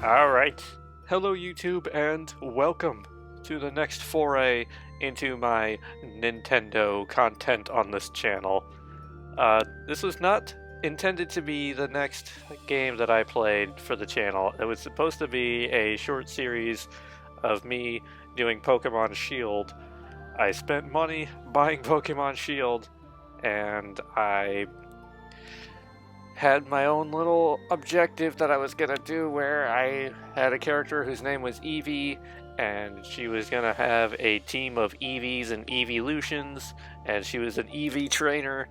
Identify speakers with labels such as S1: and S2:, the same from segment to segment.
S1: Alright. Hello YouTube and welcome to the next foray into my Nintendo content on this channel. This was not intended to be the next game that I played for the channel. It was supposed to be a short series of me doing Pokemon Shield. I spent money buying Pokemon Shield and I had my own little objective that I was gonna do where I had a character whose name was Eevee, and she was gonna have a team of Eevees and Eeveelutions, and she was an Eevee trainer,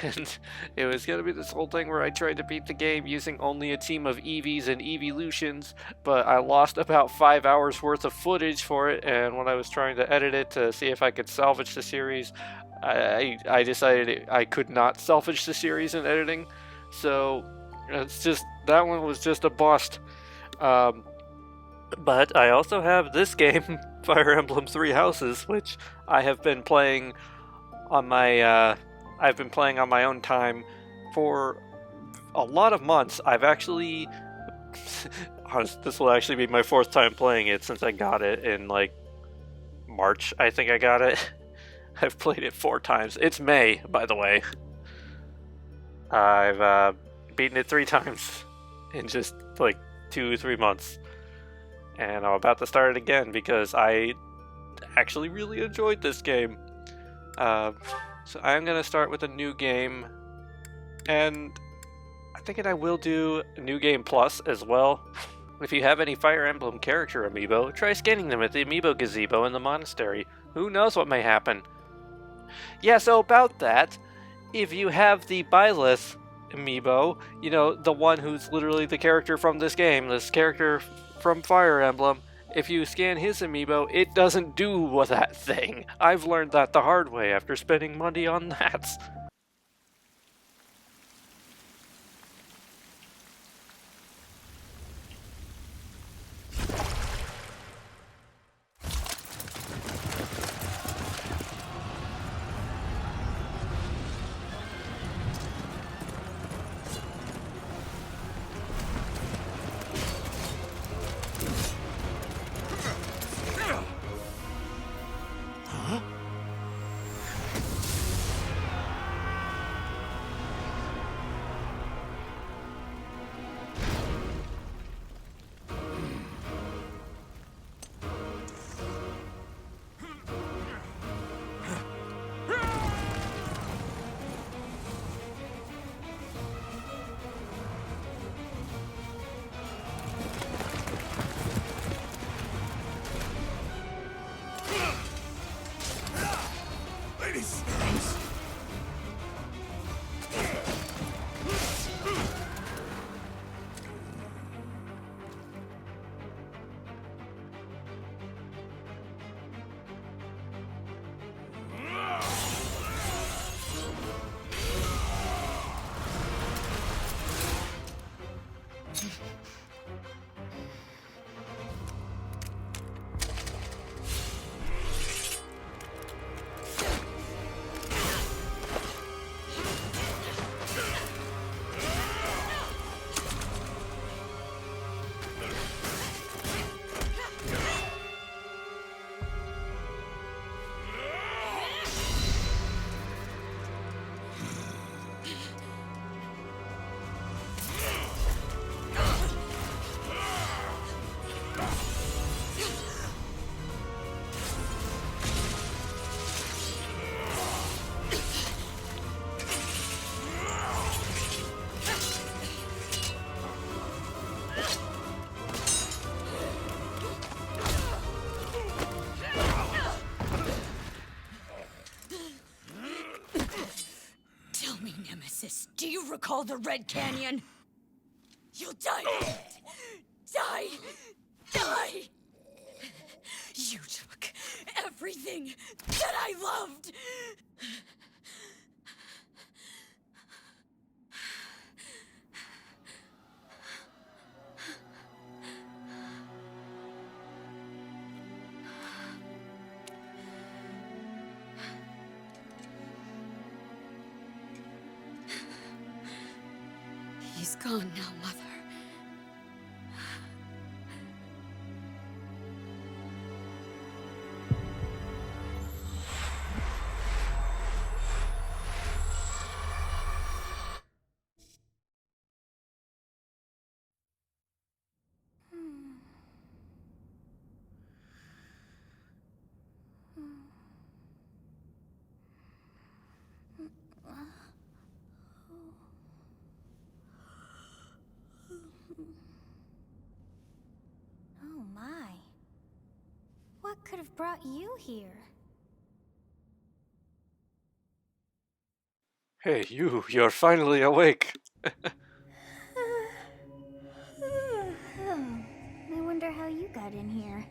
S1: and it was gonna be this whole thing where I tried to beat the game using only a team of Eevees and Eeveelutions, but I lost about 5 hours worth of footage for it, and when I was trying to edit it to see if I could salvage the series, I decided I could not salvage the series in editing. So it's just that one was just a bust. But I also have this game, Fire Emblem Three Houses, which I have been playing on my I've been playing on my own time for a lot of months. I've actually this will actually be my fourth time playing it since I got it in like March. I think I got it. I've played it 4 times. It's May, by the way. I've beaten it 3 times in just like 2-3 months, and I'm about to start it again because I actually really enjoyed this game. So I'm gonna start with a new game, and I think I will do a New Game Plus as well. If you have any Fire Emblem character amiibo, try scanning them at the amiibo gazebo in the monastery. Who knows what may happen? Yeah, so about that, if you have the Byleth amiibo, you know, the one who's literally the character from this game, this character from Fire Emblem, if you scan his amiibo, it doesn't do that thing. I've learned that the hard way after spending money on that.
S2: Do you recall the Red Canyon? You'll die! Die! Die! You took everything that I loved! He's gone now, Mother.
S3: have brought you here?
S1: Hey, you're finally awake.
S3: Oh, I wonder how you got in here.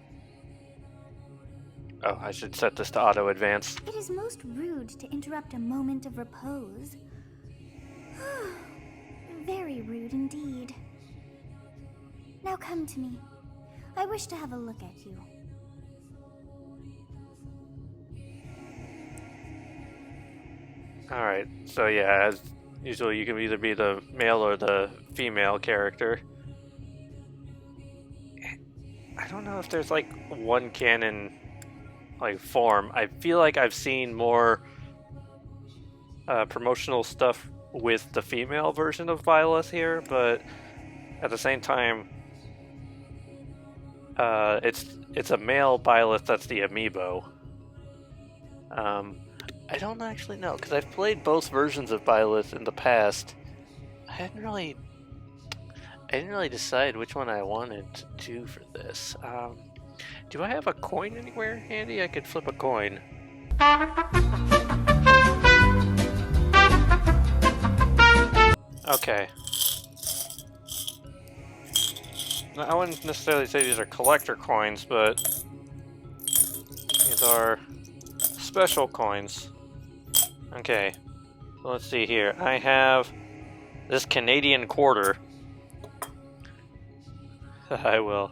S1: Oh, I should set this to auto advance.
S3: It is most rude to interrupt a moment of repose. Very rude indeed. Now come to me. I wish to have a look at you.
S1: Alright, so yeah, as usual, you can either be the male or the female character. I don't know if there's like one canon like form. I feel like I've seen more promotional stuff with the female version of Violet here, but at the same time, it's a male Violet that's the amiibo. I don't actually know, because I've played both versions of Violet in the past. I didn't really decide which one I wanted to do for this. Do I have a coin anywhere handy? I could flip a coin. Okay. Now, I wouldn't necessarily say these are collector coins, but these are special coins. Okay, let's see here. I have this Canadian quarter.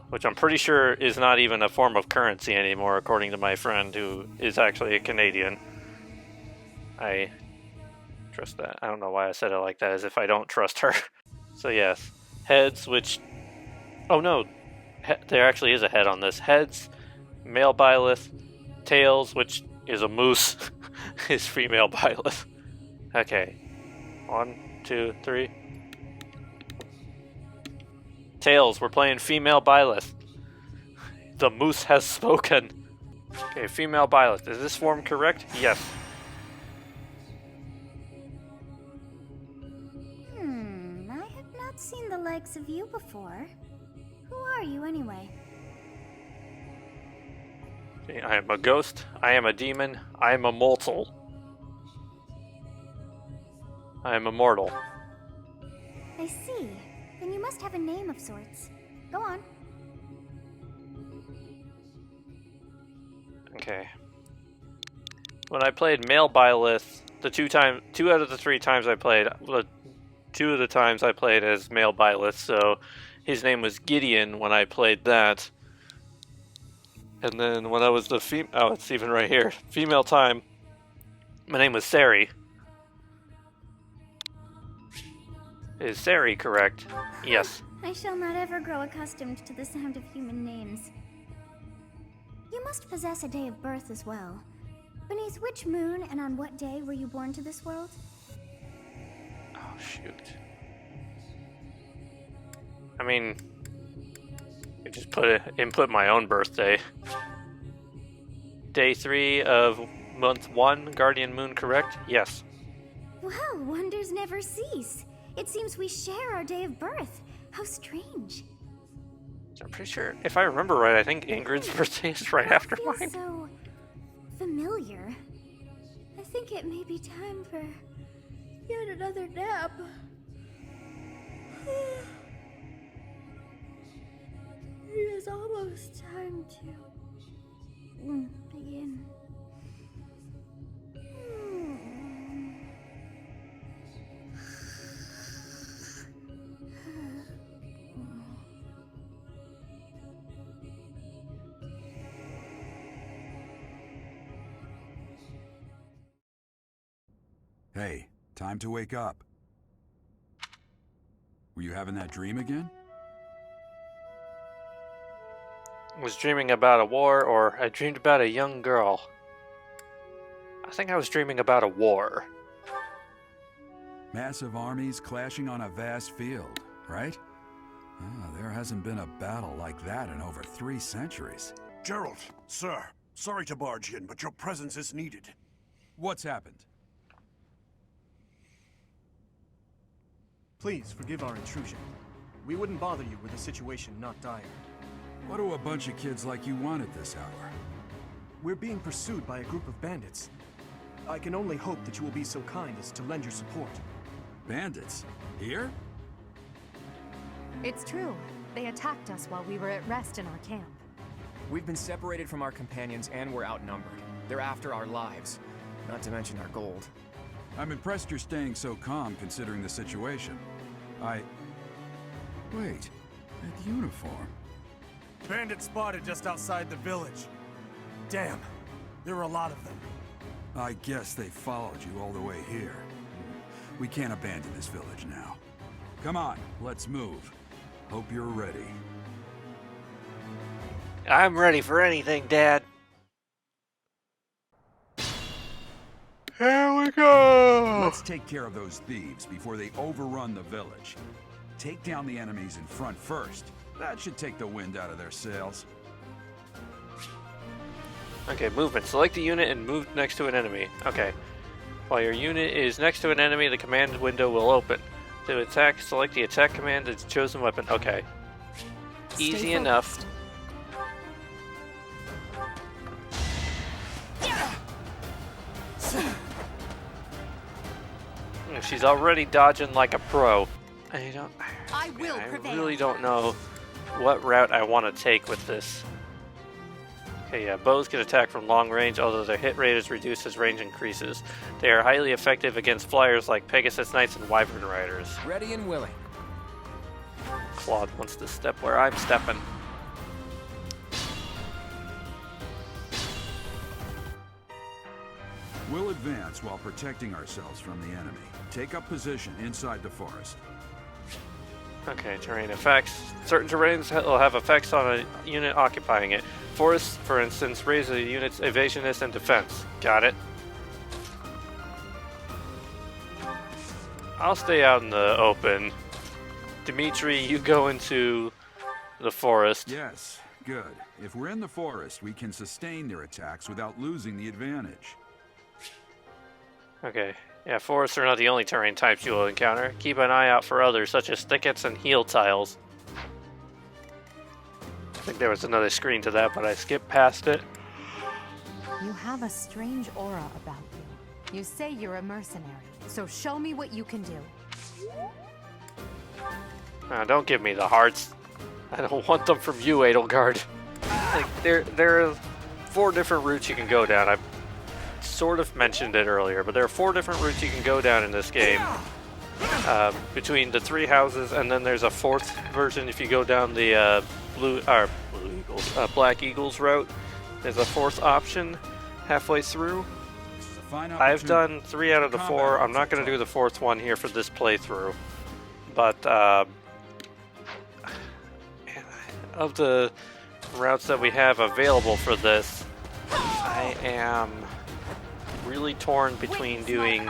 S1: Which I'm pretty sure is not even a form of currency anymore, according to my friend who is actually a Canadian. I trust that. I don't know why I said it like that, as if I don't trust her. So yes, heads, which... Oh no, there actually is a head on this. Heads, male Byleth. Tails, which is a moose, is female Byleth. Okay, 1, 2, 3. Tails, we're playing female Byleth. The moose has spoken. Okay, female Byleth. Is this form correct? Yes.
S3: I have not seen the likes of you before. Who are you anyway?
S1: Okay, I am a ghost. I am a demon. I am immortal. I am immortal.
S3: I see. Then you must have a name of sorts. Go on.
S1: Okay. When I played male Byleth, two out of the 3 times I played, 2 of the times I played as male Byleth, so his name was Gideon when I played that. And then when I was the oh, it's even right here. Female time, my name was Sari. Is Sari correct? Yes.
S3: I shall not ever grow accustomed to the sound of human names. You must possess a day of birth as well. Beneath which moon and on what day were you born to this world?
S1: Oh, shoot. I mean, I just input my own birthday. Day 3 of month 1, Guardian Moon, correct? Yes.
S3: Well, wonders never cease. It seems we share our day of birth. How strange.
S1: I'm pretty sure, if I remember right, I think Ingrid's birthday is right after
S3: feels
S1: mine.
S3: So familiar. I think it may be time for yet another nap. It is almost time to begin.
S4: Hey, time to wake up. Were you having that dream again?
S1: I was dreaming about a war, or I dreamed about a young girl. I think I was dreaming about a war.
S4: Massive armies clashing on a vast field, right? There hasn't been a battle like that in over 3 centuries.
S5: Gerald, sir, sorry to barge in, but your presence is needed.
S4: What's happened?
S6: Please forgive our intrusion. We wouldn't bother you with a situation not dire.
S4: What do a bunch of kids like you want at this hour?
S6: We're being pursued by a group of bandits. I can only hope that you will be so kind as to lend your support.
S4: Bandits? Here?
S7: It's true. They attacked us while we were at rest in our camp.
S8: We've been separated from our companions and we're outnumbered. They're after our lives, not to mention our gold.
S4: I'm impressed you're staying so calm considering the situation. Wait, that uniform.
S5: Bandits spotted just outside the village. Damn, there are a lot of them.
S4: I guess they followed you all the way here. We can't abandon this village now. Come on, let's move. Hope you're ready.
S1: I'm ready for anything, Dad. Here we go!
S4: Let's take care of those thieves before they overrun the village. Take down the enemies in front first. That should take the wind out of their sails.
S1: Okay, movement. Select a unit and move next to an enemy. Okay. While your unit is next to an enemy, the command window will open. To attack, select the attack command as chosen weapon. Okay. Easy enough. She's already dodging like a pro. I really don't know what route I want to take with this. Okay, yeah, bows can attack from long range, although their hit rate is reduced as range increases. They are highly effective against flyers like Pegasus Knights and Wyvern Riders.
S8: Ready and willing.
S1: Claude wants to step where I'm stepping.
S4: We'll advance while protecting ourselves from the enemy. Take up position inside the forest.
S1: Okay, terrain effects. Certain terrains will have effects on a unit occupying it. Forests, for instance, raise a unit's evasiveness and defense. Got it. I'll stay out in the open. Dimitri, you go into the forest.
S4: Yes, good. If we're in the forest, we can sustain their attacks without losing the advantage.
S1: Okay. Yeah, forests are not the only terrain types you will encounter. Keep an eye out for others, such as thickets and heel tiles. I think there was another screen to that, but I skipped past it.
S7: You have a strange aura about you. You say you're a mercenary, so show me what you can do.
S1: Don't give me the hearts. I don't want them from you, Edelgard. Like, there are 4 different routes you can go down. I've sort of mentioned it earlier, but there are 4 different routes you can go down in this game. Between the 3 houses, and then there's a 4th version if you go down the Black Eagles route. There's a 4th option halfway through. I've done 3 out of the 4. I'm not going to do the 4th one here for this playthrough. But of the routes that we have available for this, I am really torn between doing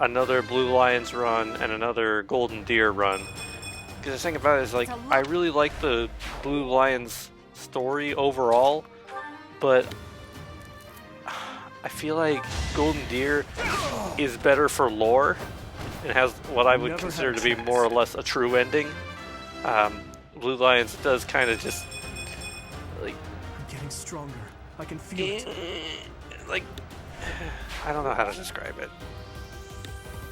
S1: another Blue Lions run and another Golden Deer run. Because the thing about it is, like, I really like the Blue Lions story overall, but I feel like Golden Deer is better for lore. It has what I would consider to be more or less a true ending. Blue Lions does kind of just, like...
S6: I'm getting stronger. I can feel it.
S1: Like... I don't know how to describe it.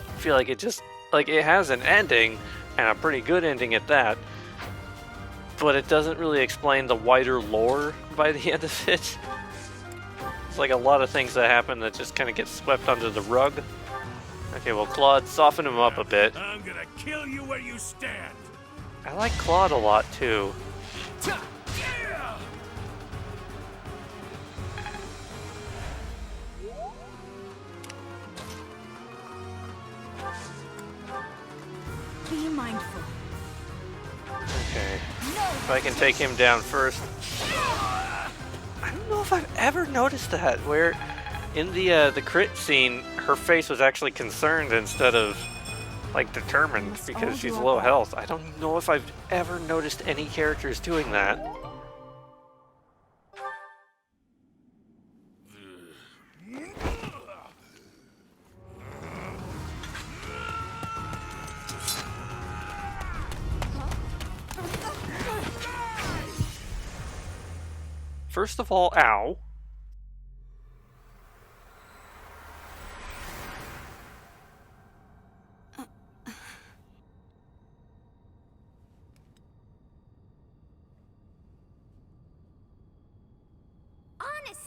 S1: I feel like it just... Like, it has an ending, and a pretty good ending at that, but it doesn't really explain the wider lore by the end of it. It's like a lot of things that happen that just kind of get swept under the rug. Okay, well, Claude, soften him up a bit.
S5: I'm gonna kill you where you stand.
S1: I like Claude a lot, too.
S2: Be mindful.
S1: Okay. If I can take him down first. I don't know if I've ever noticed that, where in the crit scene, her face was actually concerned instead of, like, determined because she's low health. I don't know if I've ever noticed any characters doing that. First of all, ow.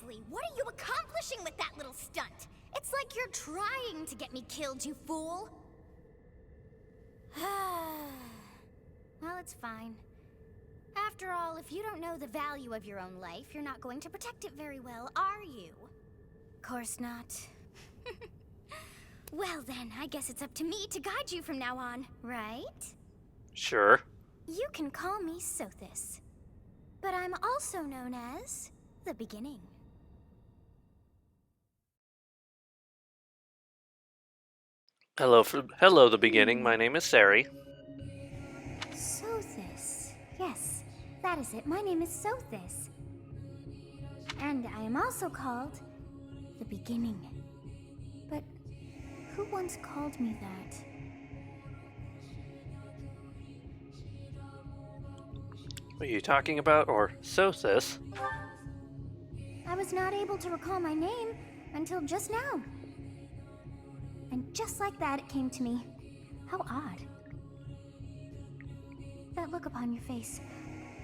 S3: Seriously, what are you accomplishing with that little stunt? It's like you're trying to get me killed, you fool. Well, it's fine. After all, if you don't know the value of your own life, you're not going to protect it very well, are you? Course not. Well then, I guess it's up to me to guide you from now on, right?
S1: Sure.
S3: You can call me Sothis, but I'm also known as the Beginning.
S1: Hello, hello, the beginning. My name is Sari.
S3: Sothis. Yes, that is it. My name is Sothis. And I am also called the Beginning. But who once called me that?
S1: What are you talking about? Or Sothis?
S3: I was not able to recall my name until just now. And just like that, it came to me. How odd. That look upon your face.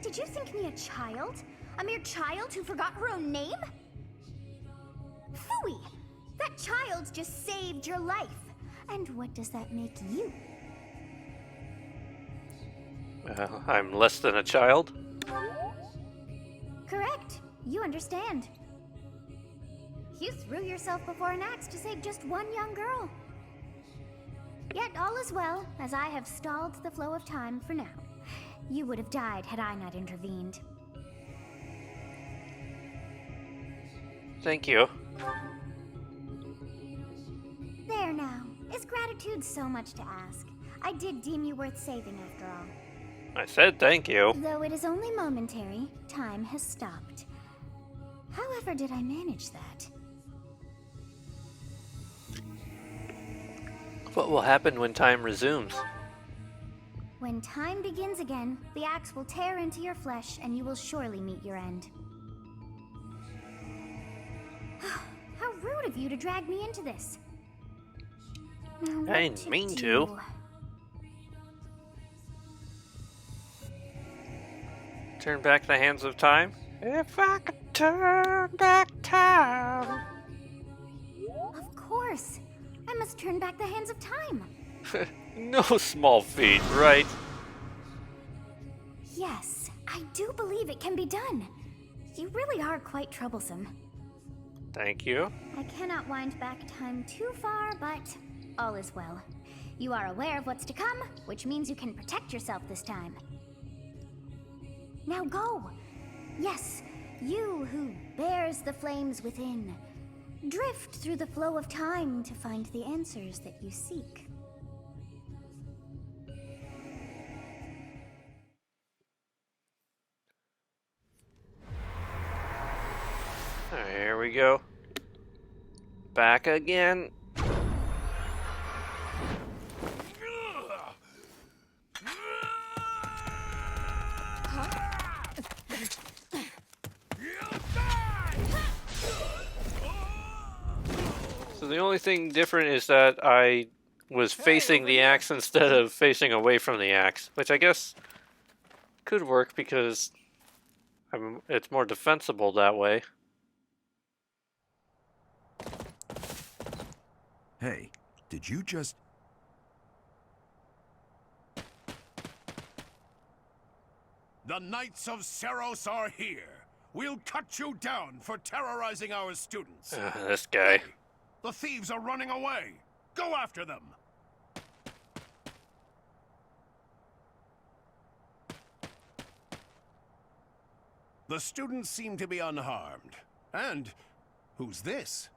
S3: Did you think me a child? A mere child who forgot her own name? Phooey! That child just saved your life. And what does that make you?
S1: Well, I'm less than a child.
S3: Correct. You understand. You threw yourself before an axe to save just one young girl. Yet all is well, as I have stalled the flow of time for now. You would have died had I not intervened.
S1: Thank you.
S3: There now. Is gratitude so much to ask? I did deem you worth saving after all.
S1: I said thank you.
S3: Though it is only momentary, time has stopped. However did I manage that?
S1: What will happen when time resumes?
S3: When time begins again, the axe will tear into your flesh and you will surely meet your end. How rude of you to drag me into this. Now, what
S1: I didn't mean to. Turn back the hands of time? If I could turn back time.
S3: Of course. I must turn back the hands of time.
S1: No small feat, right?
S3: Yes, I do believe it can be done. You really are quite troublesome.
S1: Thank you.
S3: I cannot wind back time too far, but all is well. You are aware of what's to come, which means you can protect yourself this time. Now go! Yes, you who bears the flames within. Drift through the flow of time to find the answers that you seek.
S1: Here we go. Back again. So the only thing different is that I was facing the axe instead of facing away from the axe, which I guess could work because it's more defensible that way.
S4: Hey, did you just...
S5: The Knights of Seros are here. We'll cut you down for terrorizing our students.
S1: This guy.
S5: The thieves are running away. Go after them. The students seem to be unharmed. And who's this?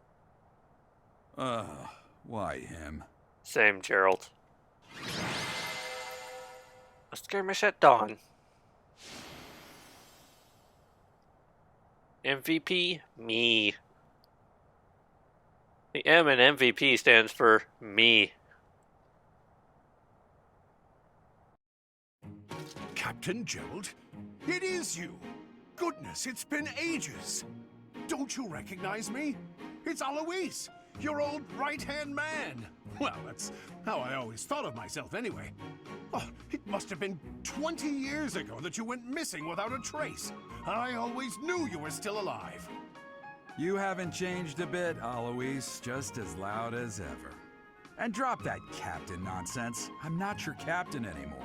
S4: Why him?
S1: Same, Gerald. A skirmish at dawn. MVP, me. The M in MVP stands for me.
S5: Captain Gerald? It is you! Goodness, it's been ages! Don't you recognize me? It's Alois, your old right-hand man! Well, that's how I always thought of myself anyway. Oh, it must have been 20 years ago that you went missing without a trace. I always knew you were still alive.
S4: You haven't changed a bit, Alois. Just as loud as ever. And drop that captain nonsense. I'm not your captain anymore.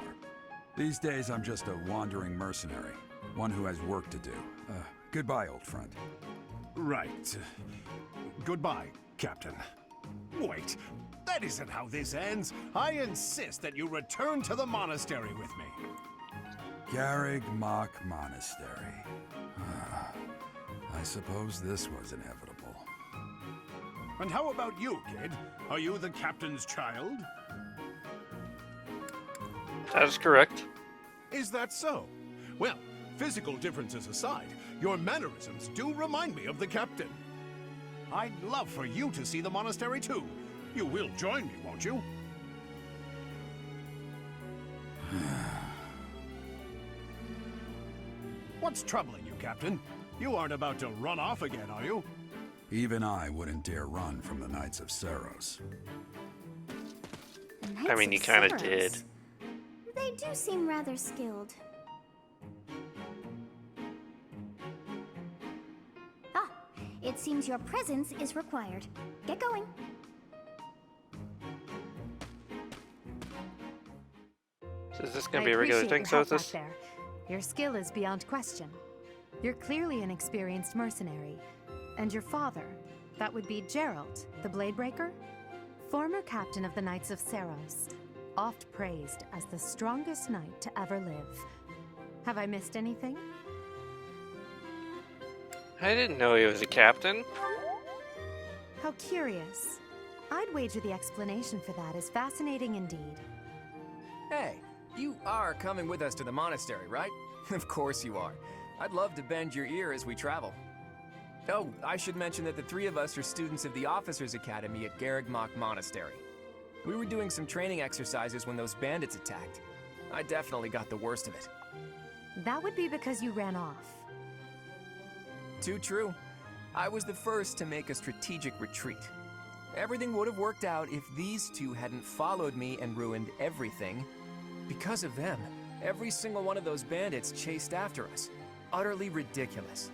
S4: These days, I'm just a wandering mercenary. One who has work to do. Goodbye, old friend.
S5: Right. Goodbye, Captain. Wait, that isn't how this ends. I insist that you return to the monastery with me.
S4: Garreg Mach Monastery. I suppose this was inevitable.
S5: And how about you, kid? Are you the captain's child?
S1: That is correct.
S5: Is that so? Well, physical differences aside, your mannerisms do remind me of the captain. I'd love for you to see the monastery too. You will join me, won't you? What's troubling you, Captain? You aren't about to run off again, are you?
S4: Even I wouldn't dare run from the Knights of Saros.
S1: I mean, you kind of did.
S3: They do seem rather skilled. Ah, it seems your presence is required. Get going.
S1: So is this going to be a regular thing, so is this?
S7: There. Your skill is beyond question. You're clearly an experienced mercenary. And your father, that would be Gerald, the Bladebreaker? Former captain of the Knights of Saros, oft praised as the strongest knight to ever live. Have I missed anything?
S1: I didn't know he was a captain.
S7: How curious. I'd wager the explanation for that is fascinating indeed.
S8: Hey, you are coming with us to the monastery, right? Of course you are. I'd love to bend your ear as we travel. Oh, I should mention that the three of us are students of the Officers' Academy at Garreg Mach Monastery. We were doing some training exercises when those bandits attacked. I definitely got the worst of it.
S7: That would be because you ran off.
S8: Too true. I was the first to make a strategic retreat. Everything would have worked out if these two hadn't followed me and ruined everything. Because of them, every single one of those bandits chased after us. Utterly ridiculous.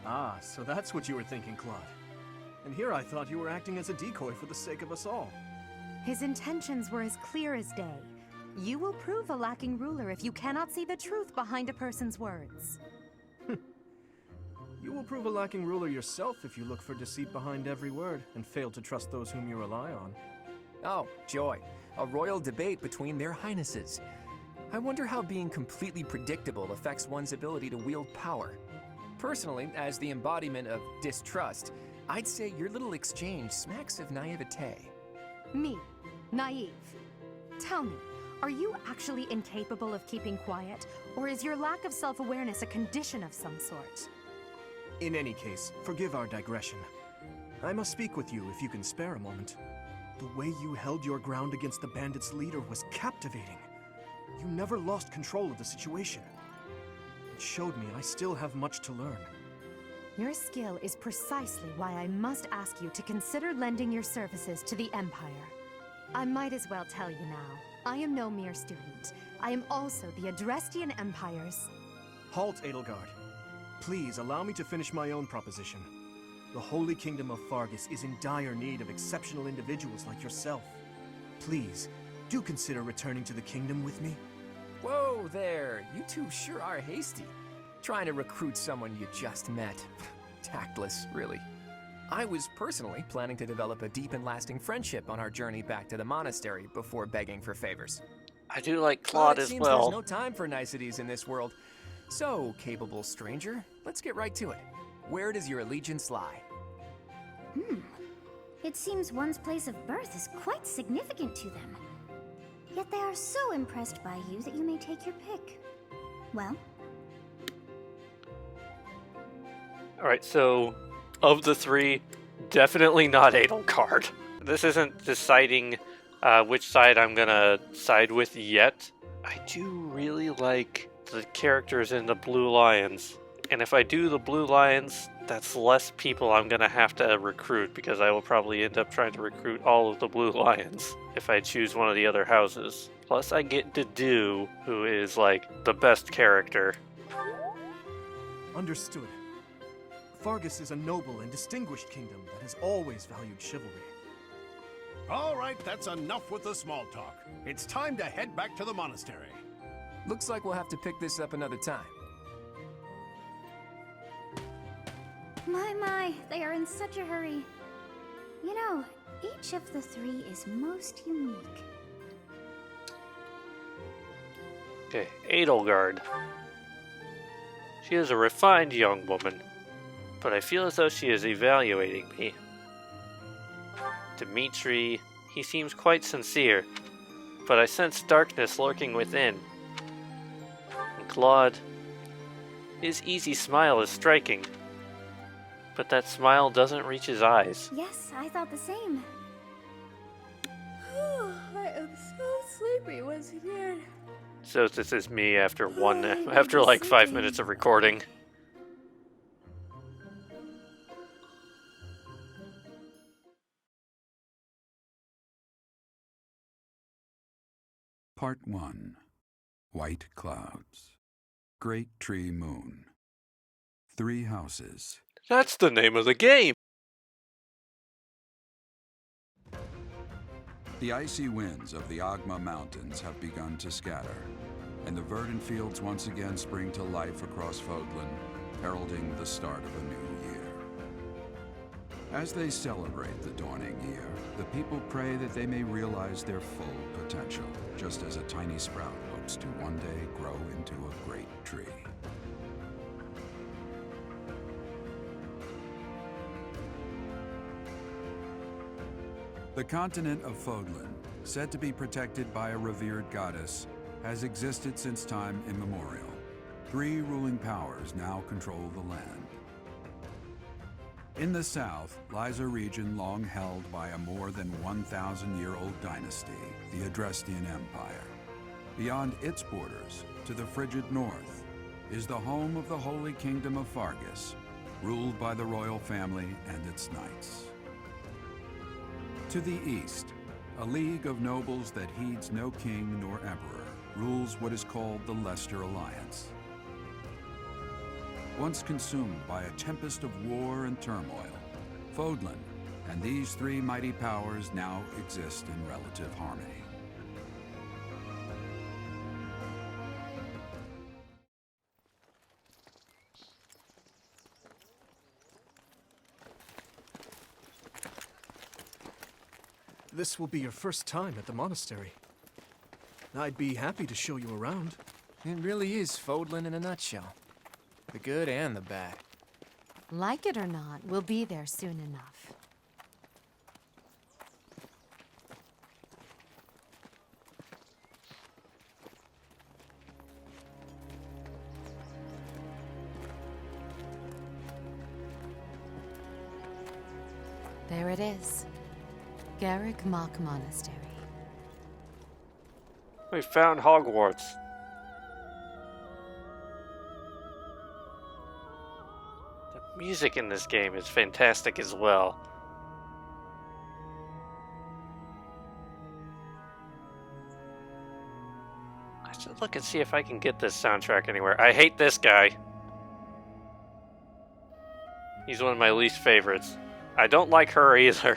S6: Ah, so that's what you were thinking, Claude. And here I thought you were acting as a decoy for the sake of us all.
S7: His intentions were as clear as day. You will prove a lacking ruler if you cannot see the truth behind a person's words.
S6: You will prove a lacking ruler yourself if you look for deceit behind every word and fail to trust those whom you rely on.
S8: Oh, joy. A royal debate between their highnesses. I wonder how being completely predictable affects one's ability to wield power. Personally, as the embodiment of distrust, I'd say your little exchange smacks of naivete.
S7: Me, naive. Tell me, are you actually incapable of keeping quiet, or is your lack of self-awareness a condition of some sort?
S6: In any case, forgive our digression. I must speak with you if you can spare a moment. The way you held your ground against the bandits' leader was captivating. You never lost control of the situation. It showed me I still have much to learn.
S7: Your skill is precisely why I must ask you to consider lending your services to the Empire. I might as well tell you now, I am no mere student. I am also the Adrestian Empire's...
S6: Halt, Edelgard. Please allow me to finish my own proposition. The Holy Kingdom of Fargus is in dire need of exceptional individuals like yourself. Please, do consider returning to the kingdom with me.
S8: Whoa there, you two sure are hasty. Trying to recruit someone you just met. Tactless, really. I was personally planning to develop a deep and lasting friendship on our journey back to the monastery before begging for favors.
S1: I do like Claude as
S8: It
S1: well.
S8: seems there's no time for niceties in this world. So, capable stranger, let's get right to it. Where does your allegiance lie?
S3: It seems one's place of birth is quite significant to them. Yet they are so impressed by you that you may take your pick. Well,
S1: Alright, so of the three, definitely not Edelgard. This isn't deciding which side I'm gonna side with yet. I do really like the characters in the Blue Lions. And if I do the Blue Lions, that's less people I'm gonna have to recruit because I will probably end up trying to recruit all of the Blue Lions if I choose one of the other houses. Plus I get Dedu, who is like the best character.
S6: Understood. Fargus is a noble and distinguished kingdom that has always valued chivalry.
S5: All right, that's enough with the small talk. It's time to head back to the monastery.
S8: Looks like we'll have to pick this up another time.
S3: My, they are in such a hurry. You know, each of the three is most unique.
S1: Okay, Edelgard. She is a refined young woman, but I feel as though she is evaluating me. Dimitri, he seems quite sincere, but I sense darkness lurking within. And Claude, his easy smile is striking, but that smile doesn't reach his eyes.
S3: Yes, I thought the same.
S2: I am so sleepy once again.
S1: So this is me after like 5 minutes of recording.
S4: Part 1. White Clouds. Great Tree Moon. 3 houses.
S1: That's the name of the game!
S4: The icy winds of the Agma Mountains have begun to scatter, and the verdant fields once again spring to life across Fodlan, heralding the start of a new year. As they celebrate the dawning year, the people pray that they may realize their full potential, just as a tiny sprout hopes to one day grow into a great tree. The continent of Fodlan, said to be protected by a revered goddess, has existed since time immemorial. 3 ruling powers now control the land. In the south lies a region long held by a more than 1,000-year-old dynasty, the Adrestian Empire. Beyond its borders, to the frigid north, is the home of the Holy Kingdom of Fargus, ruled by the royal family and its knights. To the east, a league of nobles that heeds no king nor emperor rules what is called the Leicester Alliance. Once consumed by a tempest of war and turmoil, Fodlan and these 3 mighty powers now exist in relative harmony.
S6: This will be your first time at the monastery. I'd be happy to show you around.
S8: It really is Fodlan in a nutshell. The good and the bad.
S7: Like it or not, we'll be there soon enough. There it is. Garrick Mach Monastery.
S1: We found Hogwarts. The music in this game is fantastic as well. I should look and see if I can get this soundtrack anywhere. I hate this guy. He's one of my least favorites. I don't like her either.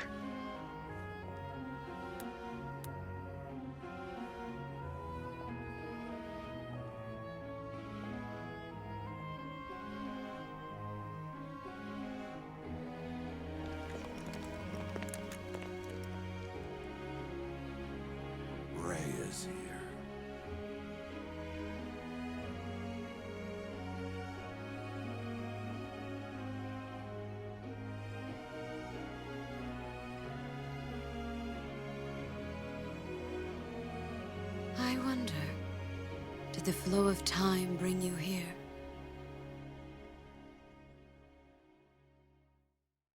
S4: Ray is here.
S2: I wonder, did the flow of time bring you here?